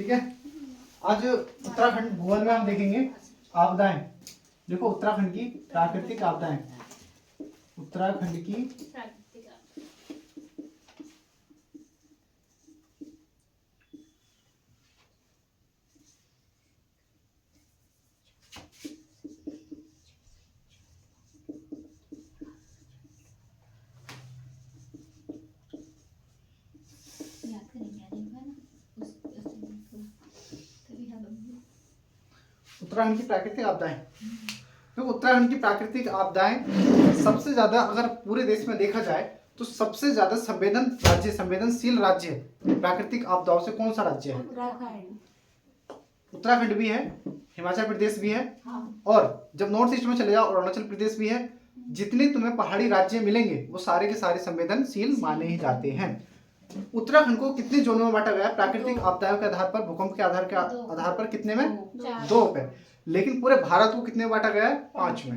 ठीक है। आज उत्तराखंड भूगोल में हम देखेंगे आपदाएं। देखो उत्तराखंड की प्राकृतिक आपदाएं, उत्तराखंड की उत्तराखंड की प्राकृतिक आपदाएं। देखो उत्तराखंड की प्राकृतिक आपदाएं सबसे ज्यादा अगर पूरे देश में देखा जाए तो सबसे ज्यादा संवेदनशील राज्य प्राकृतिक आपदाओं से कौन सा राज्य है? उत्तराखंड भी है, हिमाचल प्रदेश भी है, और जब नॉर्थ ईस्ट में चले जाओ अरुणाचल प्रदेश भी है। जितने तुम्हें पहाड़ी राज्य मिलेंगे वो सारे के सारे संवेदनशील माने ही जाते हैं। उत्तराखंड को कितने जोनों में बांटा गया है? प्राकृतिक आपदाओं के आधार पर, भूकंप के आधार पर कितने में? 2 पे। लेकिन पूरे भारत को कितने में बांटा गया है? 5 में,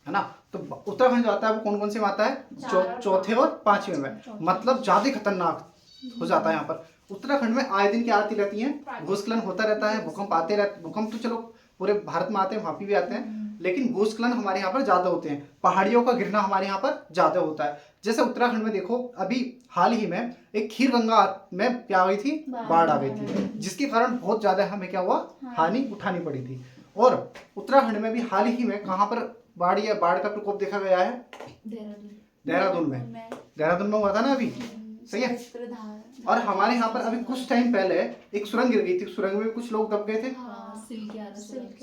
है ना। तो उत्तराखंड जो आता है वो कौन कौन से में आता है? चौथे और 5वें में। मतलब ज्यादा खतरनाक हो जाता है यहाँ पर। उत्तराखंड में आए दिन क्या आती रहती है? भूस्खलन होता रहता है, भूकंप आते रहते। भूकंप तो चलो पूरे भारत में आते हैं, वहां भी आते हैं, लेकिन भूस्खलन हमारे यहाँ पर ज्यादा होते हैं। पहाड़ियों का गिरना हमारे यहाँ पर ज्यादा होता है। जैसे उत्तराखंड में देखो अभी हाल ही में एक खीर गंगा में क्या आ गई थी? बाढ़ आ गई थी, जिसके कारण बहुत ज्यादा हमें क्या हुआ? हानि उठानी पड़ी थी। और उत्तराखंड में भी हाल ही में कहाँ पर बाढ़ का प्रकोप देखा गया है? देहरादून में हुआ था ना अभी, सही है। और हमारे यहाँ पर अभी कुछ टाइम पहले एक सुरंग गिर गई थी, सुरंग में कुछ लोग दब गए थे,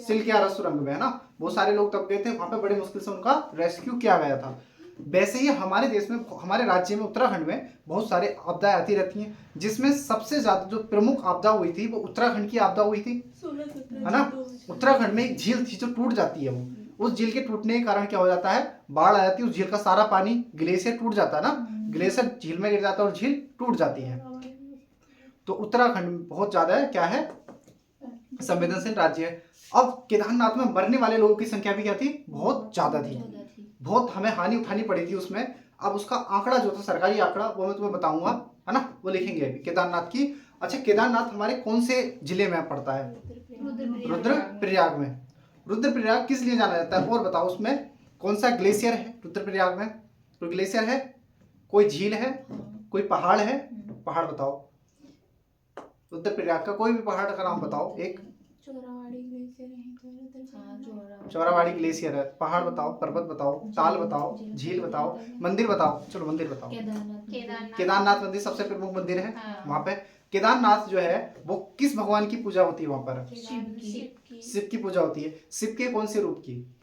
सिलक्यारा सुरंग में, है ना। बहुत सारे लोग दब गए थे, वहां पे बड़े मुश्किल से उनका रेस्क्यू किया गया था। वैसे ही हमारे देश में, हमारे राज्य में, उत्तराखंड में बहुत सारे आपदाएं आती रहती हैं, जिसमें सबसे ज्यादा जो प्रमुख आपदा हुई थी वो उत्तराखंड की आपदा हुई थी, है ना। उत्तराखंड में एक झील थी जो टूट जाती है, वो उस झील के टूटने के कारण क्या हो जाता है? बाढ़ आ जाती है, उस झील का सारा पानी ग्लेशियर टूट जाता है ना, ग्लेशियर झील में गिर जाता है और झील टूट जाती है। तो उत्तराखंड बहुत ज्यादा है, क्या है? संवेदनशील राज्य है। अब केदारनाथ में मरने वाले लोगों की संख्या भी क्या थी? बहुत ज्यादा थी, बहुत हमें हानि उठानी पड़ी थी उसमें। अब उसका आंकड़ा जो था, सरकारी आंकड़ा, वो मैं तुम्हें बताऊंगा, है ना, वो लिखेंगे अभी केदारनाथ की। अच्छा, केदारनाथ हमारे कौन से जिले में पड़ता है? रुद्रप्रयाग में। रुद्रप्रयाग किस लिए जाना जाता है और बताओ? उसमें कौन सा ग्लेशियर है रुद्रप्रयाग में? कोई ग्लेशियर है, कोई झील है, कोई पहाड़ है? पहाड़ बताओ, रुद्रप्रयाग का कोई भी पहाड़ का नाम बताओ। एक चौरावाड़ी ग्लेशियर है, पहाड़ बताओ, पर्वत बताओ, ताल बताओ, झील बताओ, मंदिर बताओ। चलो मंदिर बताओ। केदारनाथ मंदिर सबसे प्रमुख मंदिर है। वहां पे केदारनाथ जो है वो किस भगवान की पूजा होती है वहां पर? शिव की पूजा होती है। शिव के कौन से रूप की?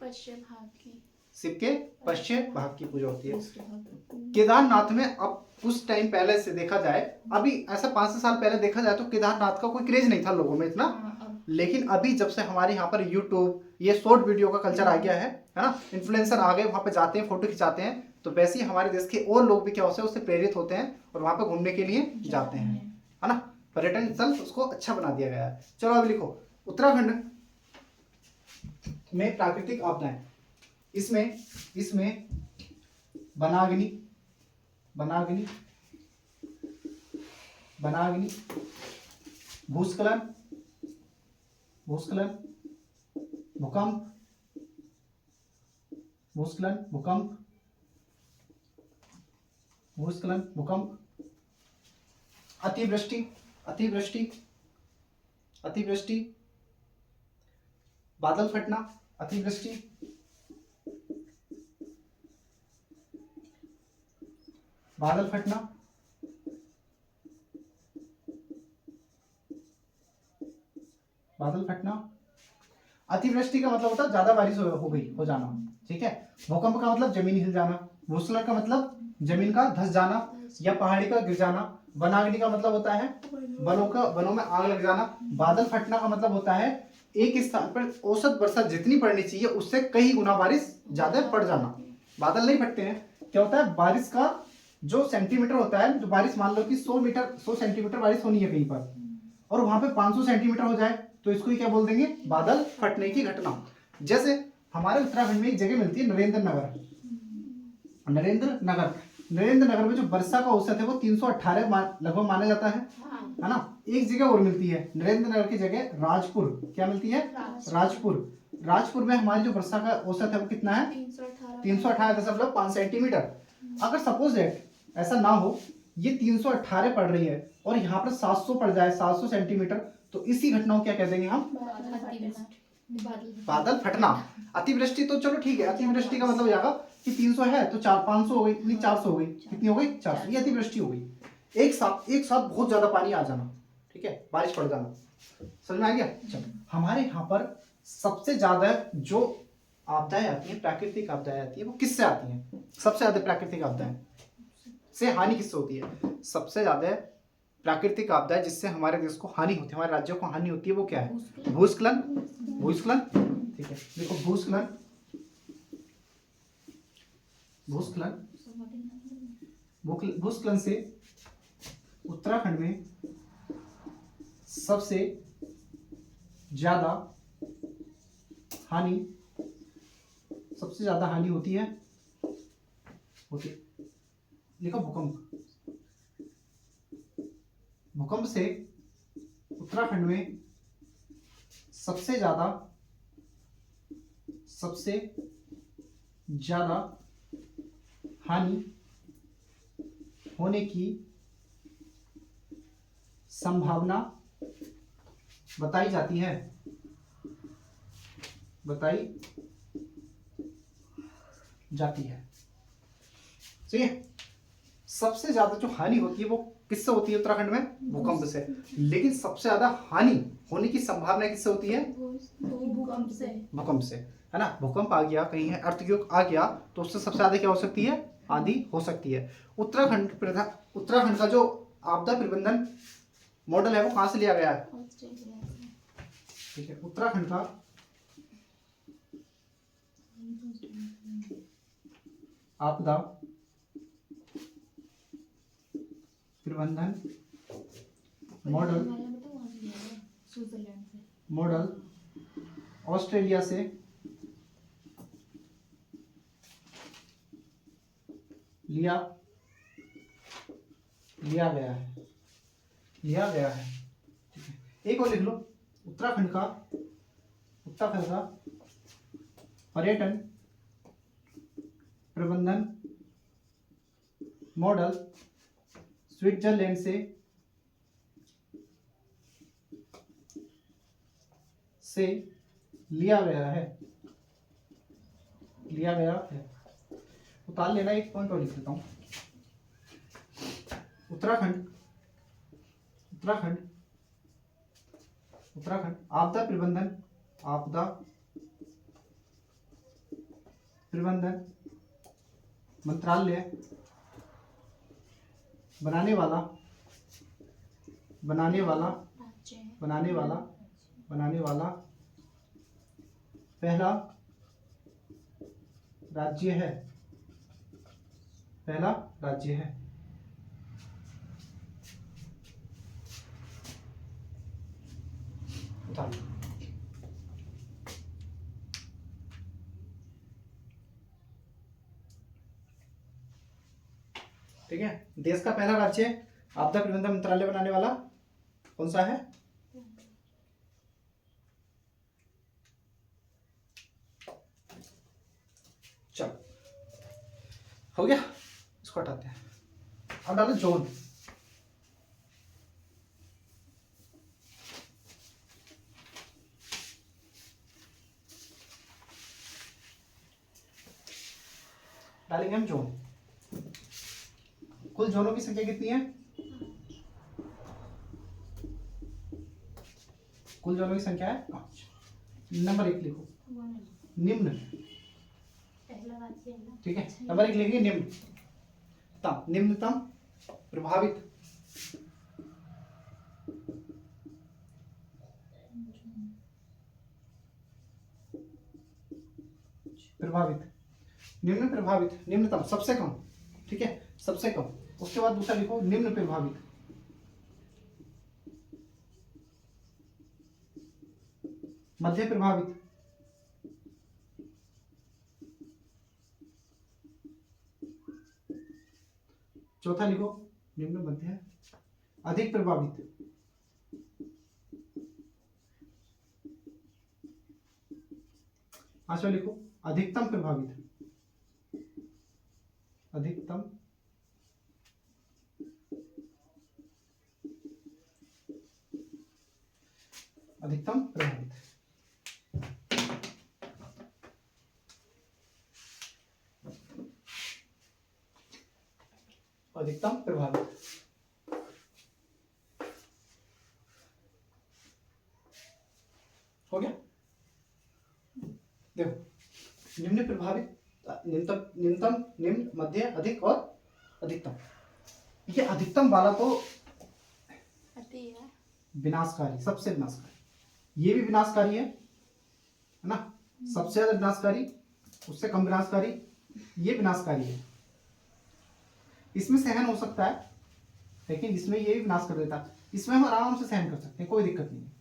शिव के पश्चिम भाग की पूजा होती है केदारनाथ में। अब कुछ टाइम पहले से देखा जाए, अभी ऐसा 5 साल पहले देखा जाए तो केदारनाथ का कोई क्रेज नहीं था लोगों में इतना, लेकिन अभी जब से हमारे यहाँ पर यूट्यूब, ये शॉर्ट वीडियो का कल्चर आ गया है ना, इन्फ्लुएंसर आ गए, वहां पे जाते हैं, फोटो खिंचाते हैं, तो वैसे ही हमारे देश के और लोग भी क्या होते हैं, उससे प्रेरित होते हैं और वहां पे घूमने के लिए जाते हैं, है ना। पर्यटन स्थल उसको अच्छा बना दिया गया है। चलो अब लिखो उत्तराखंड में प्राकृतिक आपदाएं। इसमें वनाग्नि, भूस्खलन, भूकंप, अतिवृष्टि, बादल फटना, अतिवृष्टि, अतिवृष्टि का मतलब होता है ज्यादा बारिश हो जाना, ठीक है। भूकंप का मतलब जमीन हिल जाना, भूस्खलन का मतलब जमीन का धंस जाना या पहाड़ी का गिर जाना, वनाग्नि का मतलब होता है वनों में आग लग जाना, बादल फटना का मतलब होता है एक स्थान पर औसत वर्षा जितनी पड़नी चाहिए उससे कई गुना बारिश ज्यादा पड़ जाना। बादल नहीं फटते हैं, क्या होता है? बारिश का जो सेंटीमीटर होता है, जो बारिश मान लो कि 100 सेंटीमीटर बारिश होनी है कहीं पर, और वहां पे 500 सेंटीमीटर हो जाए तो इसको क्या बोल देंगे? बादल फटने की घटना। जैसे हमारे उत्तराखंड में एक जगह मिलती है नरेंद्र नगर में जो वर्षा का औसत है वो 318 लगभग माना जाता है ना। एक जगह और मिलती है, नरेंद्र नगर की जगह राजपुर, क्या मिलती है? राजपुर। राजपुर में हमारी जो वर्षा का औसत है वो कितना है? 318.5 सेंटीमीटर। अगर सपोज दैट ऐसा ना हो, ये 318 पड़ रही है और यहाँ पर 700 पड़ जाए, 700 सेंटीमीटर, तो इसी घटना को क्या कह देंगे हम? बादल फटना। अतिवृष्टि तो चलो ठीक है, अतिवृष्टि का मतलब हो जाएगा कि 300 है तो 500 हो गई, नहीं 400 हो गई, कितनी हो गई? 400। ये अतिवृष्टि हो गई। एक साथ बहुत ज्यादा पानी आ जाना, ठीक है, बारिश पड़ जाना। समझ में आ गया? चलो, हमारे यहाँ पर सबसे ज्यादा जो आपदाएं आती हैं, प्राकृतिक आपदाएं आती है, वो किससे आती हैं? सबसे ज्यादा प्राकृतिक आपदाएं से हानि किससे होती है? सबसे ज्यादा प्राकृतिक आपदा जिससे हमारे देश को हानि होती है, हमारे राज्यों को हानि होती है, वो क्या है? भूस्खलन। भूस्खलन, ठीक है, देखो भूस्खलन, भूस्खलन, भूस्खलन से उत्तराखंड में सबसे ज्यादा हानि, सबसे ज्यादा हानि होती है लिखो भूकंप। भूकंप से उत्तराखंड में सबसे ज्यादा हानि होने की संभावना बताई जाती है, सही है। सबसे ज्यादा जो हानि होती है वो किससे होती है उत्तराखंड में? भूकंप से। लेकिन सबसे ज्यादा हानि होने की संभावना किससे होती है? भूकंप से, है ना। भूकंप आ गया, कहीं है अर्थक्वेक आ गया, तो उससे सबसे ज्यादा क्या हो सकती है? आंधी हो सकती है। उत्तराखंड का जो आपदा प्रबंधन मॉडल है वो कहां से लिया गया है? ठीक है, उत्तराखंड का आपदा प्रबंधन मॉडल ऑस्ट्रेलिया से लिया गया है। ठीक है, एक और लिख लो, उत्तराखंड का पर्यटन प्रबंधन मॉडल स्विट्जरलैंड से लिया गया है। उतार लेना, एक पॉइंट और लिख देता हूं। उत्तराखंड आपदा प्रबंधन मंत्रालय बनाने वाला पहला राज्य है। ठीक है, देश का पहला राज्य आपदा प्रबंधन मंत्रालय बनाने वाला कौन सा है? चलो, हो गया, इसको हटाते हैं। अब डालो जोन। डालेंगे हम जोन। कुल जोनों की संख्या कितनी है? कुल जोनों की संख्या है 5। नंबर 1 लिखो, निम्न। ठीक है, नंबर 1 लिखेंगे निम्नतम प्रभावित निम्नतम सबसे कम। ठीक है, सबसे कम। उसके बाद दूसरा लिखो निम्न प्रभावित। मध्य प्रभावित। चौथा लिखो निम्न मध्य। अधिक प्रभावित। 5वां लिखो, अधिकतम प्रभावित, अधिकतम प्रभावित। अधिकतम प्रभावित हो गया। देखो निम्न प्रभावित, न्यूनतम, निम्न, मध्य, अधिक और अधिकतम। ये अधिकतम वाला तो विनाशकारी, सबसे विनाशकारी। ये भी विनाशकारी है ना, सबसे ज्यादा विनाशकारी, उससे कम विनाशकारी, ये विनाशकारी है। इसमें सहन हो सकता है, लेकिन इसमें ये भी विनाश कर देता है। इसमें हम आराम से सहन कर सकते हैं, कोई दिक्कत नहीं है।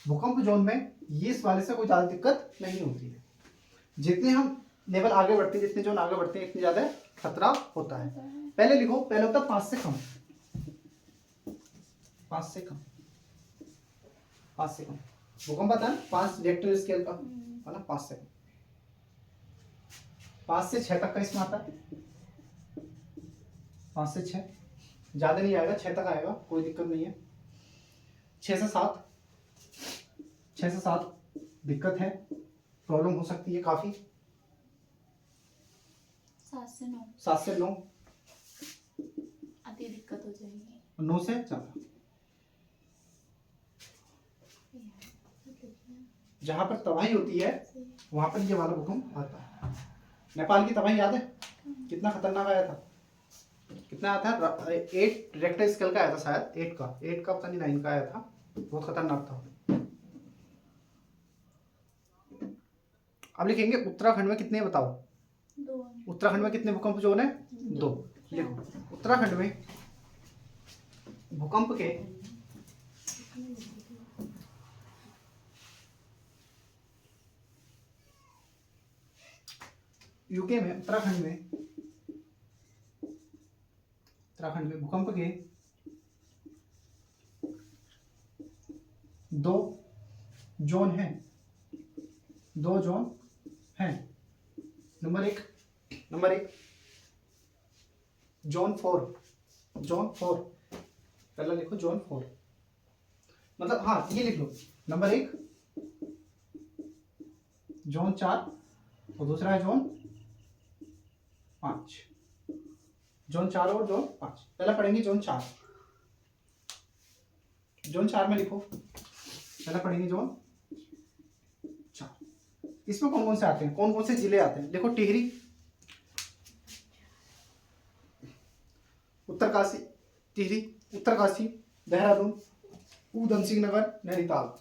भूकंप जोन में ये इस वाले से कोई ज्यादा दिक्कत नहीं होती है। जितने हम लेवल आगे बढ़ते हैं, जितने जोन आगे बढ़ते हैं, इतनी ज्यादा खतरा होता है। पहले लिखो, पहले होता है 5 से कम, 5 से कम, 5 से कम। भूकंप आता है 5 रिक्टर स्केल का, है ना, 5 से कम। 5 से 6 तक का इसमें आता है, 5 से 6, ज्यादा नहीं आएगा, 6 तक आएगा, कोई दिक्कत नहीं है। 6 से 7, 6 से 7 दिक्कत है, प्रॉब्लम हो सकती है काफी। 7 से 9, 7 से 9 अति दिक्कत हो जाएगी। 9 से 14, जहां पर तबाही होती है वहां पर ये वाला भूकंप आता है। नेपाल की तबाही याद है, कितना खतरनाक आया था, कितना आया था, 8 रेक्टर स्केल का आया था शायद, 8 का पता नहीं 9 का आया था, बहुत खतरनाक था। अब लिखेंगे उत्तराखंड में कितने बताओ, 2। उत्तराखंड में कितने भूकंप जोन है, 2। लिखो उत्तराखंड में भूकंप के यूके में, उत्तराखंड में भूकंप के 2 जोन हैं, 2 जोन हैं। नंबर एक जोन 4, पहला लिखो जोन 4, मतलब हाँ ये लिख लो, नंबर 1 जोन 4 और दूसरा है जोन 5, जोन 4 और जोन 5। पहला पढ़ेंगे जोन 4, जोन 4 में लिखो, पहला पढ़ेंगे जोन 4। इसमें कौन कौन से आते हैं, कौन कौन से जिले आते हैं, देखो टिहरी, उत्तरकाशी, देहरादून, ऊधम सिंह नगर, नैनीताल।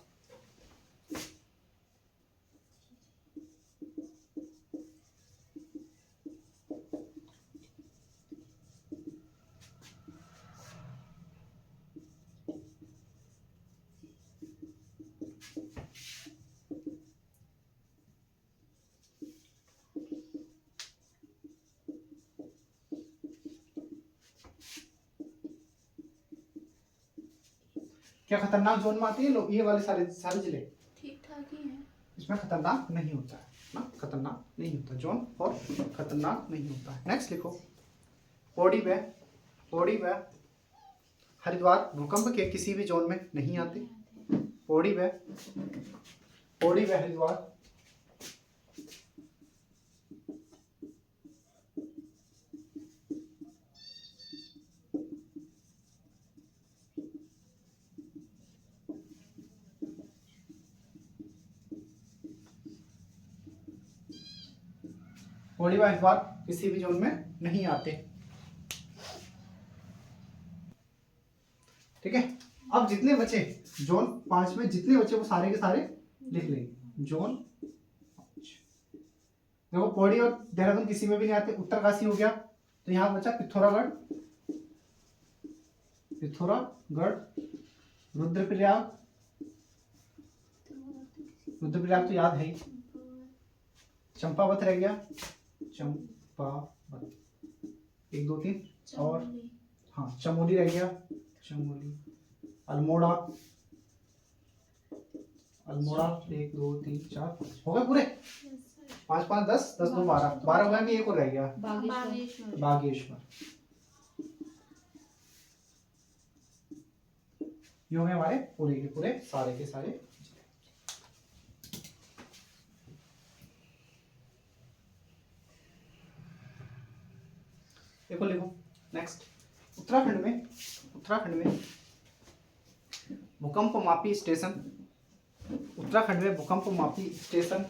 क्या खतरनाक जोन में आते हैं लोग, ये वाले सारे जिले ठीक ठाक ही है, इसमें खतरनाक नहीं होता है ना, खतरनाक नहीं होता जोन, और खतरनाक नहीं होता है। नेक्स्ट लिखो पौड़ी व हरिद्वार भूकंप के किसी भी जोन में नहीं आते। पौड़ी व हरिद्वार पौड़ी व हरिद्वार किसी भी जोन में नहीं आते। ठीक है, अब जितने बचे जोन 5 में जितने बचे वो सारे के सारे लिख लेंगे। जोन 5 देखो पौड़ी और देहरादून किसी में भी नहीं आते। उत्तरकाशी हो गया, तो यहाँ बचा पिथौरागढ़, रुद्रप्रयाग तो याद है ही, चंपावत रह गया, चंपावत 1 2 3, और हाँ चमोली रह गया, अल्मोड़ा 1 2 3 4 5 हो गए पूरे। 5 5 10, 10 2 12, 12 हुआ, भी एक और रह गया, बागेश्वर। बागेश्वर। ये हो गए हमारे पूरे के पूरे सारे के सारे। देखो लिखो नेक्स्ट। उत्तराखंड में भूकंप मापी स्टेशन, उत्तराखंड में भूकंप मापी स्टेशन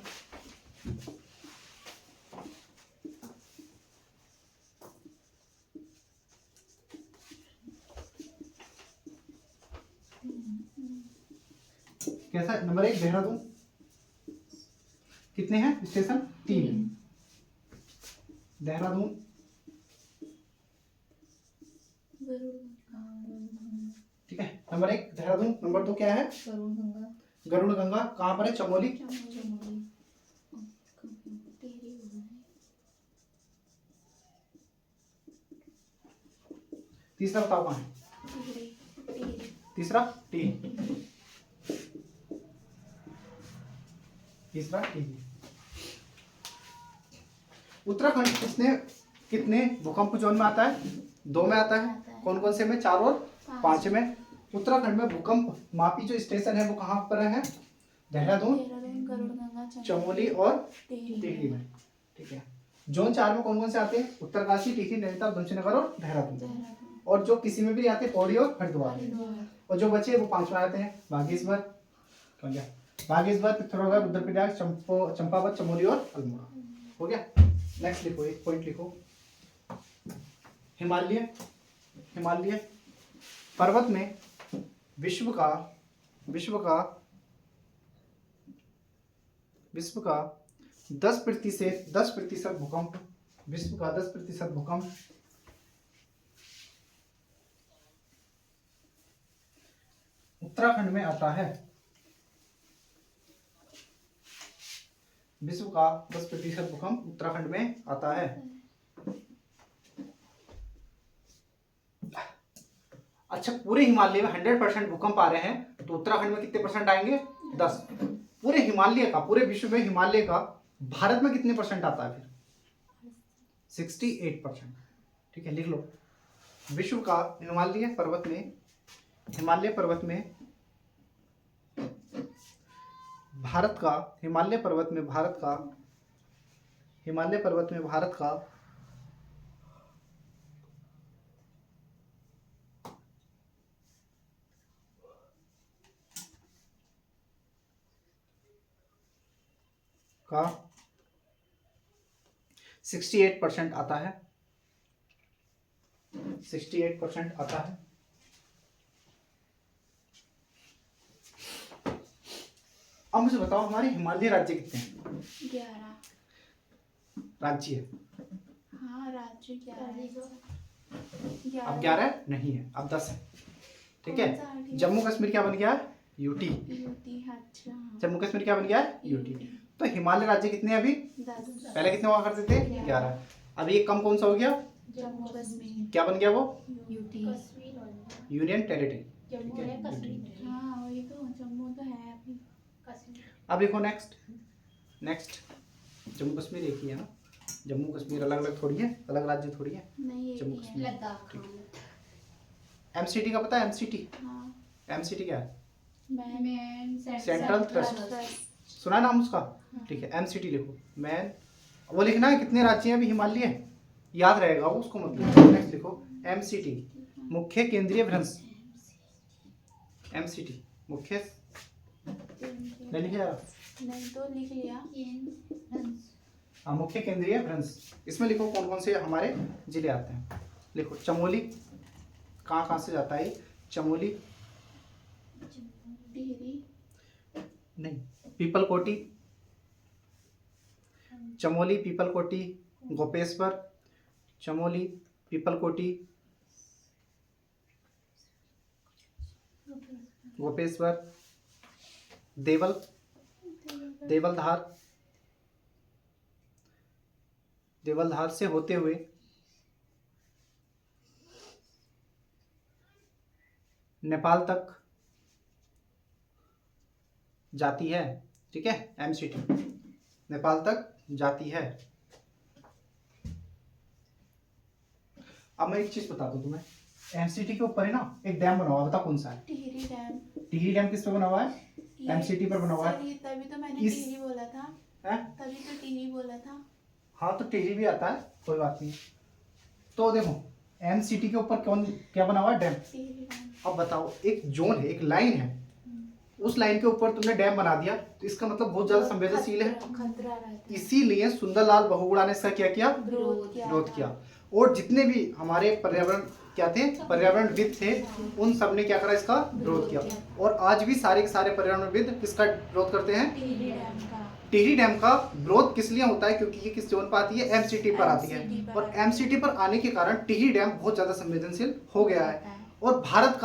कैसा है? नंबर 1 देहरादून, कितने हैं स्टेशन? 3। देहरादून, ठीक है, नंबर 1 देहरादून। नंबर 2 क्या है? गरुड़ गंगा। कहाँ पर है? चमोली। तीसरा बताओ कहाँ है? तीसरा टी, तीसरा टी। उत्तराखंड कितने भूकंप जोन में आता है? 2 में आता है। कौन कौन से में? 4 और 5 में। उत्तराखंड में भूकंप मापी जो स्टेशन है वो कहाँ पर है? देहरादून, चमोली और टिहरी में, ठीक है। जोन 4 में कौन कौन से आते हैं? उत्तरकाशी, टिहरी, नैनीताल, धनसिंहनगर और देहरादून। और जो किसी में भी आते हैं पौड़ी और हरिद्वार। और जो बचे वो 5 में आते हैं, बागेश्वर, बागेश्वर, पिथौरागढ़, रुद्रप्रयाग, चंपावत, चमोली और अल्मोड़ा। हो गया। नेक्स्ट लिखो, एक पॉइंट लिखो। हिमालय पर्वत में विश्व का 10% भूकंप, विश्व का 10% भूकंप उत्तराखंड में आता है। विश्व का 10% भूकंप उत्तराखंड में आता है। अच्छा, पूरे हिमालय में 100% भूकंप आ रहे हैं तो उत्तराखंड में कितने परसेंट आएंगे? 10। पूरे हिमालय का, पूरे विश्व में हिमालय का भारत में कितने परसेंट आता है फिर? 68%, ठीक है, लिख लो। विश्व का हिमालय पर्वत में भारत का, हिमालय पर्वत में भारत का का 68% आता है, 68% आता है। अब मुझे बताओ हमारे हिमालय राज्य कितने हैं? 11 राज्य है। हाँ, राज्य 11। अब 11 नहीं है, अब 10 है, ठीक है। जम्मू कश्मीर क्या बन गया? यूटी। अच्छा। जम्मू कश्मीर क्या बन गया? यूटी। तो हिमालय राज्य कितने हैं अभी? 10। पहले कितने हुआ करते थे? 11। अब एक कम कौन सा हो गया? जम्मू कश्मीर। क्या बन गया वो? यूटी। Union territory. हाँ, वही तो, जम्मू तो है अभी। अब देखो नेक्स्ट। जम्मू कश्मीर एक ही है ना, जम्मू कश्मीर अलग अलग थोड़ी है, अलग राज्य थोड़ी है। नहीं, जम्मू एक ही कश्मीर। है। एमसीटी का पता है? एमसीटी, हाँ, एमसीटी क्या है? Central thrust. सुना नाम उसका? ठीक है, एमसीटी लिखो। मैन वो लिखना है कितने राज्य हैं अभी हिमालय, याद रहेगा वो, उसको मतलब। नेक्स्ट लिखो एमसीटी, मुख्य केंद्रीय भ्रंश। एमसीटी मुख्य, नहीं लिखा? नहीं तो लिख लिया। हाँ, मुख्य केंद्रीय भ्रंश। इसमें लिखो कौन कौन से हमारे जिले आते हैं। लिखो चमोली, कहाँ कहाँ से जाता है? चमोली टिहरी नहीं, पीपलकोटी, चमोली, पीपलकोटी, गोपेश्वर, चमोली, पीपलकोटी, गोपेश्वर, देवलधार से होते हुए नेपाल तक जाती है, ठीक है। एमसीटी नेपाल तक जाती है। अब मैं एक चीज बताता हूँ तुम्हें, एमसीटी के ऊपर है ना एक डैम बना हुआ है, बता कौन सा है? टिहरी डैम। टिहरी डैम किस पे बना हुआ है? एमसीटी पर बना हुआ है। सर, ये तभी तो मैंने इस- टिहरी बोला था। हैं? तभी तो टिहरी बोला था। हाँ तो टिहरी भी आता है, कोई बात नहीं। तो देखो एमसीटी के ऊपर कौन क्या बना हुआ है? डैम। टिहरी डैम। अब बताओ, एक जोन है, एक लाइन है, उस लाइन के ऊपर तुमने डैम बना दिया तो इसका मतलब बहुत ज्यादा संवेदनशील है। खतरा रहता है। इसीलिए सुंदरलाल बहुगुणा ने इसका क्या किया? विरोध किया। और जितने भी हमारे पर्यावरण क्या थे, पर्यावरणविद थे, उन सब ने क्या करा? इसका विरोध किया। और आज भी सारे के सारे पर्यावरणविद किसका विरोध करते हैं? टिहरी डैम का। टिहरी डैम का विरोध किस लिए होता है? क्योंकि ये किस जोन पर आती है? एमसीटी पर आती है। MCT पर और एमसीटी पर आने के कारण टिहरी डैम बहुत ज्यादा संवेदनशील हो गया है। और भारत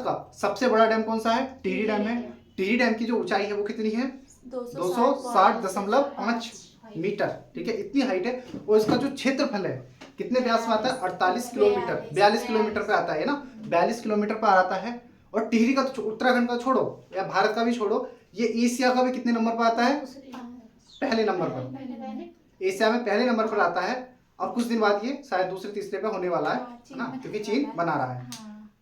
का सबसे बड़ा डैम कौन सा है? टिहरी डैम है। टिहरी डैम की जो ऊंचाई है वो कितनी है? 260.5 मीटर। ठीक है, इतनी हाइट है। और इसका जो क्षेत्रफल है कितने व्यास में आता है? 48 किलोमीटर, 42 किलोमीटर पे आता है ना, 42 किलोमीटर पर आता है। और टिहरी का तो उत्तराखंड का छोड़ो या भारत का भी छोड़ो, ये एशिया का भी कितने नंबर पर आता है? पहले नंबर पर। एशिया में पहले नंबर पर आता है। और कुछ दिन बाद ये शायद दूसरे तीसरे पे होने वाला है ना, क्योंकि चीन बना रहा है।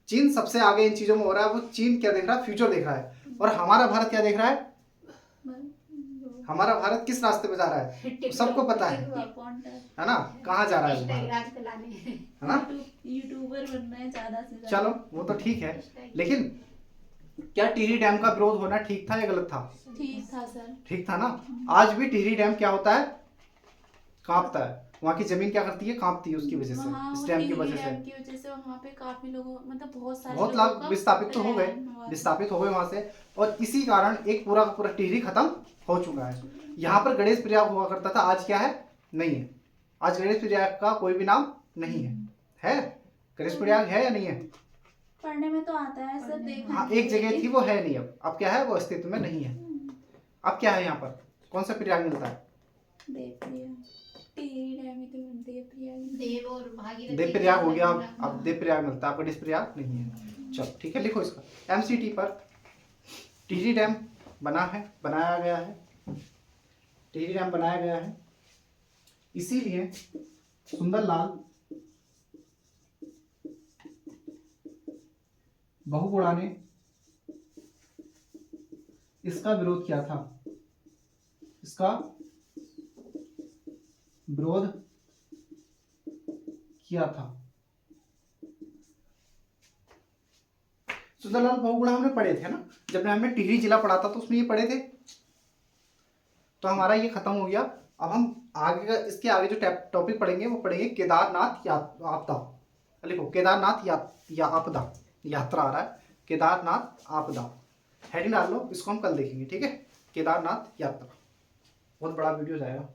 चीन सबसे आगे इन चीजों में हो रहा है। वो चीन क्या देख रहा है? फ्यूचर देख रहा है। और हमारा भारत क्या देख रहा है? हमारा भारत किस रास्ते पे जा रहा है? सबको पता है ना, कहाँ जा रहा है वो भारत, है ना? यूट्यूबर बनना है ज्यादा से ज्यादा। चलो वो तो ठीक है, लेकिन क्या टिहरी डैम का विरोध होना ठीक था या गलत था? ठीक था सर। ठीक था ना। आज भी टिहरी डैम क्या होता है? कांपता है। वहाँ की जमीन क्या करती है? कांपती है उसकी वजह से, इस डैम की वजह से। वहाँ पे काफी लोगों, मतलब बहुत लाख विस्थापित तो हो गए, विस्थापित हो गए वहां से। और इसी कारण एक पूरा का पूरा टिहरी खत्म हो चुका है। यहाँ पर गणेश प्रयाग हुआ करता था, आज क्या है? नहीं है। आज गणेश प्रयाग का कोई भी नाम नहीं है। है गणेश प्रयाग है या नहीं है? पढ़ने में तो आता है सर, देखा। हाँ, एक जगह थी, वो है नहीं। अब क्या है? वो अस्तित्व में नहीं है। अब क्या है यहाँ पर? कौन सा प्रयाग मिलता है? देव प्रयाग हो गया। अब देव प्रयाग मिलता है, गणेश प्रयाग नहीं है। चलो ठीक है, लिखो इसका। एमसीटी पर टिहरी डैम बनाया गया है। टिहरी डैम बनाया गया है, इसीलिए सुंदरलाल बहुगुणा ने इसका विरोध किया था। इसका विरोध किया था। सुंदरलाल बहुगुणा हमने पढ़े थे ना, जब हमने टिहरी जिला पढ़ा था तो उसमें ये पढ़े थे। तो हमारा ये खत्म हो गया। अब हम आगे का, इसके आगे जो टॉपिक पढ़ेंगे वो पढ़ेंगे केदारनाथ आपदा। लिखो केदारनाथ या आपदा, यात्रा आ रहा है, केदारनाथ आपदा। हेडिंग डाल लो, इसको हम कल देखेंगे। ठीक है, केदारनाथ यात्रा। बहुत बड़ा वीडियो जाएगा।